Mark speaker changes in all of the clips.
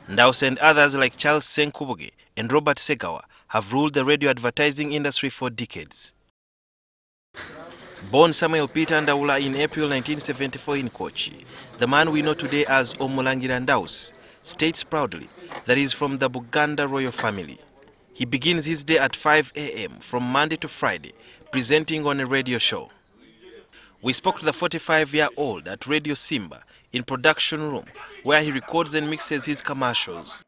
Speaker 1: Ndawusi and others like Charles Senkubuge and Robert Segawa have ruled the radio advertising industry for decades. Born Samuel Peter Ndawula in April 1974 in Kochi, the man we know today as OMULANGIRA Ndawusi states proudly that he is from the Buganda royal family. He begins his day at 5 a.m. from Monday to Friday, presenting on a radio show. We spoke to the 45-year-old at Radio Simba in production room, where he records and mixes his commercials.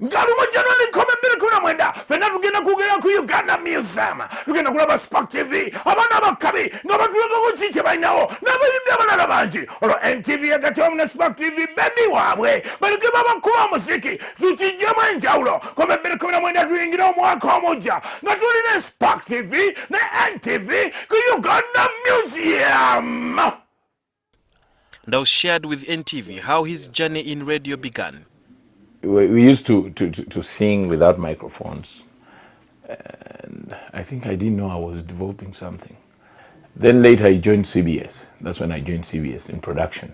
Speaker 2: Ngalumo January come birikuna mwenda fena tugenda kugera ku Uganda Museum tugenda kulaba Spark TV abana bakabi ngabatuleka kuchiche bainawo nabayimbi abana banji olo NTV agatom na Spark TV baby wabwe balike baba kuba muziki tuchijema njaulo come birikuna mwenda tuingira omwaka omoja ngatuli ne Spark TV na NTV ku Uganda Museum.
Speaker 1: Ndawusi shared with NTV how his journey in radio began.
Speaker 2: We used to sing without microphones, and I think I didn't know I was developing something. Then later I joined CBS. That's when I joined CBS in production.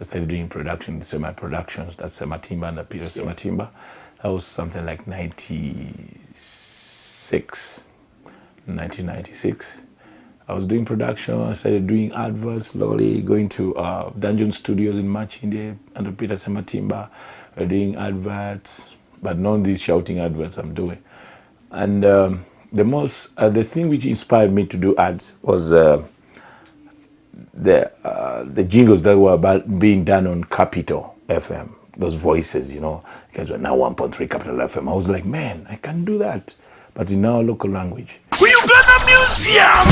Speaker 2: I started doing production, semi-productions. That's Sematimba and Peter Sematimba. That was something like 1996. I was doing production. I started doing adverts slowly, going to Dungeon Studios in Machinde under Peter Sematimba. We're doing adverts, but not these shouting adverts I'm doing. And the thing which inspired me to do ads was the jingles that were being done on Capital FM. Those voices, you know, guys were now 1.3 Capital FM. I was like, man, I can do that, but in our local language.
Speaker 3: Uganda Museum!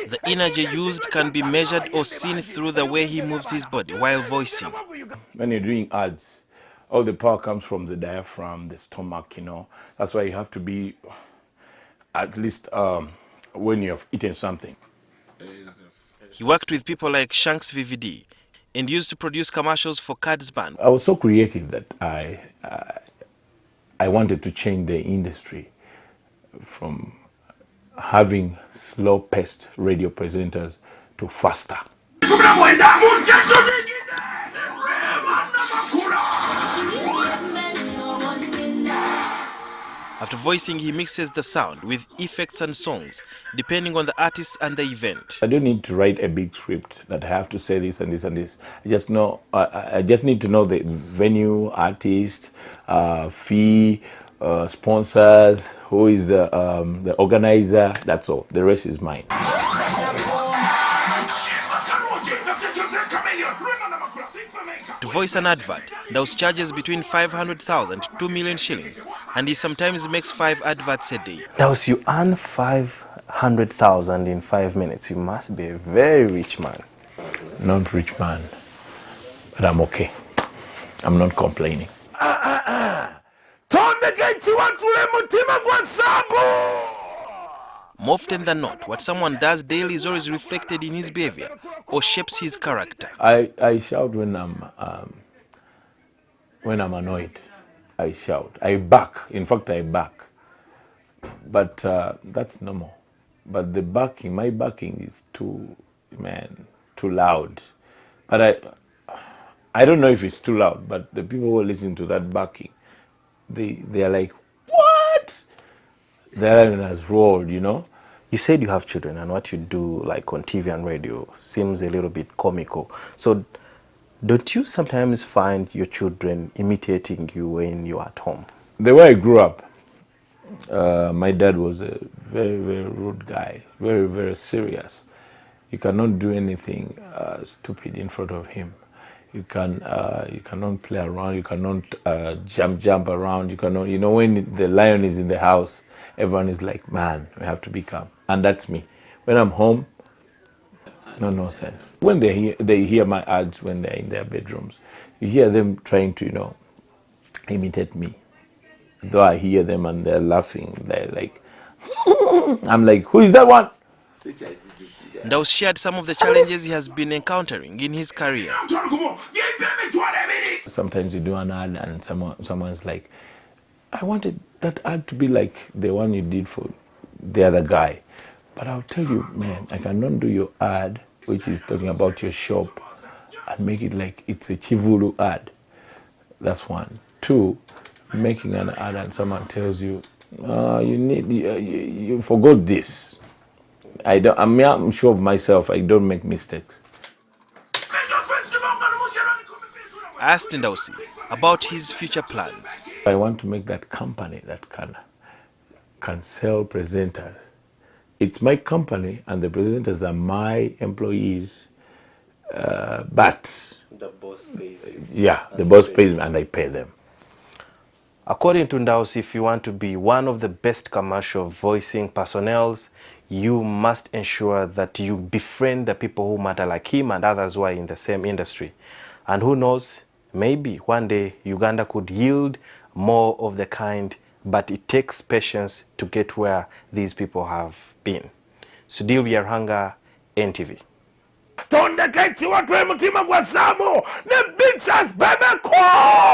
Speaker 1: The energy used can be measured or seen through the way he moves his body while voicing.
Speaker 2: When you're doing ads, all the power comes from the diaphragm, the stomach, you know. That's why you have to be, at least when you've eaten something.
Speaker 1: He worked with people like Shanks VVD and used to produce commercials for Cards Band.
Speaker 2: I was so creative that I wanted to change the industry from having slow-paced radio presenters to faster.
Speaker 1: After voicing, he mixes the sound with effects and songs, depending on the artist and the event.
Speaker 2: I don't need to write a big script that I have to say this and this and this. I just know. I just need to know the venue, artist, fee, sponsors, who is the organizer. That's all. The rest is mine.
Speaker 1: To voice an advert, Ndawusi charges between 500,000 to 2 million shillings, and he sometimes makes 5 adverts a day.
Speaker 4: Ndawusi, you earn 500,000 in 5 minutes. You must be a very rich man.
Speaker 2: Not rich man, but I'm okay. I'm not complaining.
Speaker 1: More often than not, what someone does daily is always reflected in his behavior or shapes his character.
Speaker 2: I shout when I'm annoyed. I shout. I bark. In fact, I bark. But that's normal. But the barking, my barking is too loud. But I don't know if it's too loud, but the people who listen to that barking, they are like, what? Their lion has roared, you know.
Speaker 4: You said you have children, and what you do like on TV and radio seems a little bit comical. So don't you sometimes find your children imitating you when you're at home?
Speaker 2: The way I grew up, my dad was a very, very rude guy, very, very serious. You cannot do anything stupid in front of him. You cannot play around. You cannot jump around. You cannot, you know, when the lion is in the house, everyone is like, man, we have to be calm. And that's me. When I'm home, no nonsense. When they hear my ads when they're in their bedrooms, you hear them trying to, you know, imitate me. Though I hear them and they're laughing, they're like, I'm like, who is that one?
Speaker 1: Ndawusi shared some of the challenges he has been encountering in his career.
Speaker 2: Sometimes you do an ad and someone's like, I wanted that ad to be like the one you did for the other guy. But I'll tell you, man, I cannot do your ad, which is talking about your shop, and make it like it's a Chivulu ad. That's one. Two, making an ad and someone tells you, you forgot this. I'm sure of myself, I don't make mistakes.
Speaker 1: I asked Ndawusi about his future plans.
Speaker 2: I want to make that company that can sell presenters. It's my company and the presenters are my employees, but
Speaker 4: The boss pays you.
Speaker 2: yeah, the boss pays me and I pay them.
Speaker 4: According to Ndawusi, if you want to be one of the best commercial voicing personnels, you must ensure that you befriend the people who matter like him and others who are in the same industry. And who knows, maybe one day Uganda could yield more of the kind, but it takes patience to get where these people have been. Sudil Yarhanga, NTV.
Speaker 3: Tonda kaichi watu mutima kwa Samu, ne beats us bebe kwa!